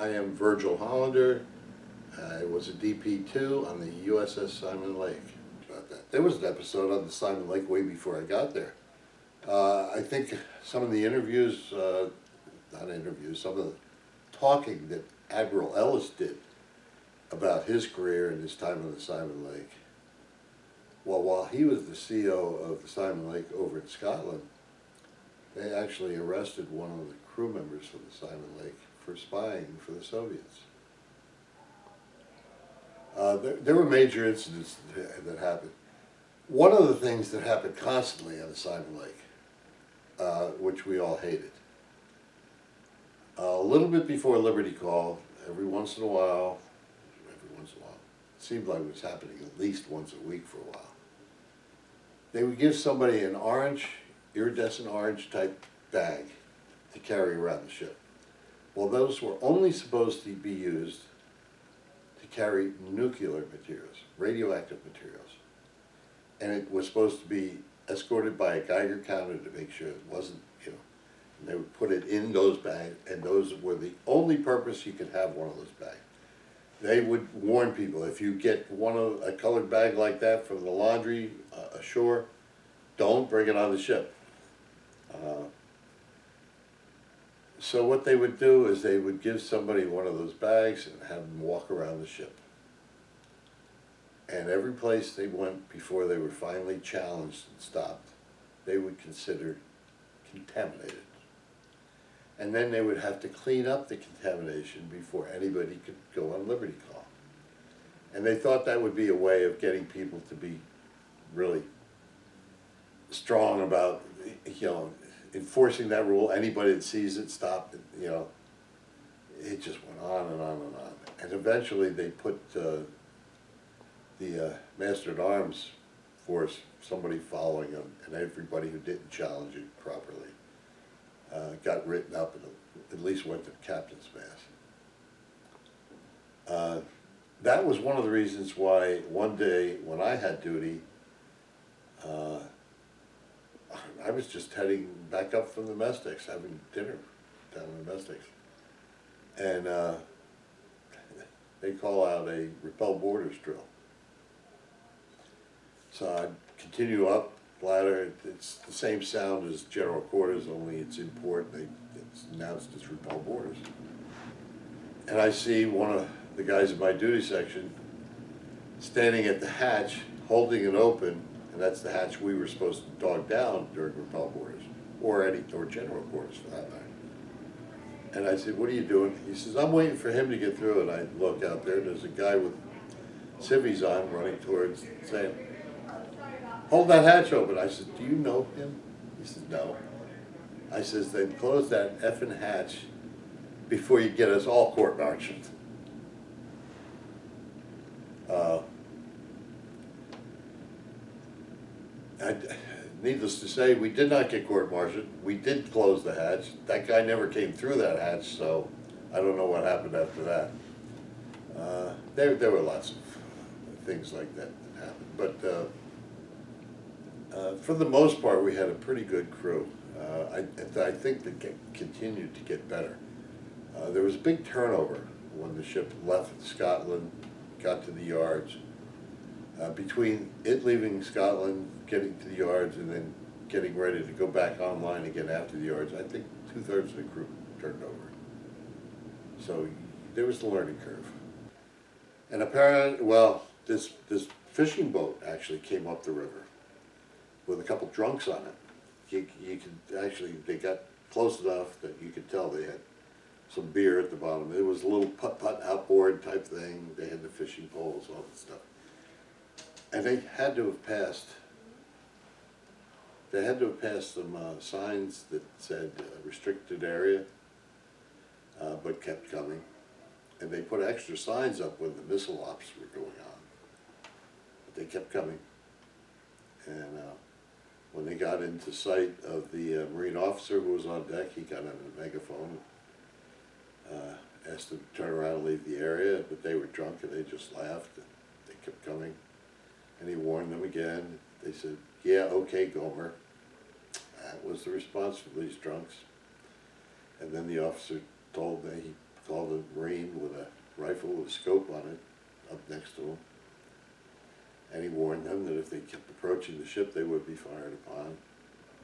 I am Virgil Hollender. I was a DP2 on the USS Simon Lake. About that. There was an episode on the Simon Lake way before I got there. I think some of the interviews, not interviews, some of the talking that Admiral Ellis did about his career and his time on the Simon Lake. Well, while he was the CEO of the Simon Lake over in Scotland, they actually arrested one of the crew members from the Simon Lake for spying for the Soviets. There were major incidents that happened. One of the things that happened constantly on the Simon Lake, which we all hated, a little bit before Liberty Call, every once in a while, it seemed like it was happening at least once a week for a while, they would give somebody an orange, iridescent orange type bag to carry around the ship. Well, those were only supposed to be used to carry nuclear materials, radioactive materials. And it was supposed to be escorted by a Geiger counter to make sure it wasn't, and they would put it in those bags, and those were the only purpose you could have one of those bags. They would warn people, if you get a colored bag like that from the laundry ashore, don't bring it on the ship. So what they would do is they would give somebody one of those bags and have them walk around the ship. And every place they went before they were finally challenged and stopped, they would consider contaminated. And then they would have to clean up the contamination before anybody could go on Liberty Call. And they thought that would be a way of getting people to be really strong about, enforcing that rule. Anybody that sees it, stop it, It just went on and on and on. And eventually they put the Master-at-Arms force, somebody following them, and everybody who didn't challenge it properly got written up and at least went to the captain's mast. That was one of the reasons why one day when I had duty, I was just heading back up from the mess decks, having dinner down in the mess decks. And they call out a repel boarders drill. So I'd continue up ladder. It's the same sound as general quarters, only it's in port. It's announced as repel boarders. And I see one of the guys in my duty section standing at the hatch, holding it open, and that's the hatch we were supposed to dog down during repel boarders, or general quarters for that matter. And I said, "What are you doing?" He says, "I'm waiting for him to get through." And I look out there, and there's a guy with civvies on running towards, saying, "Hold that hatch open." I said, "Do you know him?" He says, "No." I says, "Then close that effing hatch before you get us all court-martialed." Needless to say, we did not get court-martialed. We did close the hatch. That guy never came through that hatch, so I don't know what happened after that. There were lots of things like that happened, but for the most part, we had a pretty good crew. I think they continued to get better. There was a big turnover when the ship left Scotland, got to the yards. Between it leaving Scotland, getting to the yards, and then getting ready to go back online again after the yards, I think 2/3 of the crew turned over. So there was the learning curve. And apparently, well, this fishing boat actually came up the river with a couple drunks on it. You could actually, they got close enough that you could tell they had some beer at the bottom. It was a little putt-putt outboard type thing. They had the fishing poles, all that stuff. And they had to have passed some signs that said restricted area, but kept coming. And they put extra signs up when the missile ops were going on. But they kept coming. And when they got into sight of the Marine officer who was on deck, he got on a megaphone, asked them to turn around and leave the area, but they were drunk and they just laughed and they kept coming. And he warned them again. They said, "Yeah, okay, Gomer." That was the response from these drunks. And then the officer told me, he called a Marine with a rifle with a scope on it up next to him. And he warned them that if they kept approaching the ship, they would be fired upon.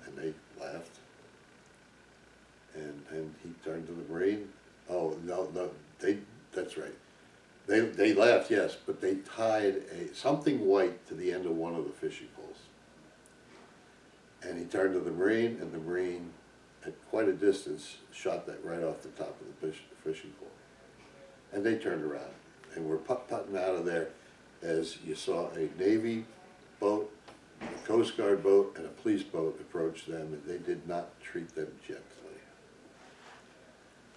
And they laughed. And he turned to the Marine. Oh, no, that's right. They laughed, yes, but they tied something white to the end of one of the fishing poles. And he turned to the Marine, and the Marine, at quite a distance, shot that right off the top of the fishing pole. And they turned around and were putting out of there as you saw a Navy boat, a Coast Guard boat, and a police boat approach them, and they did not treat them gently.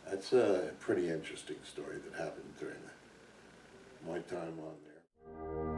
That's a pretty interesting story that happened during my time on there.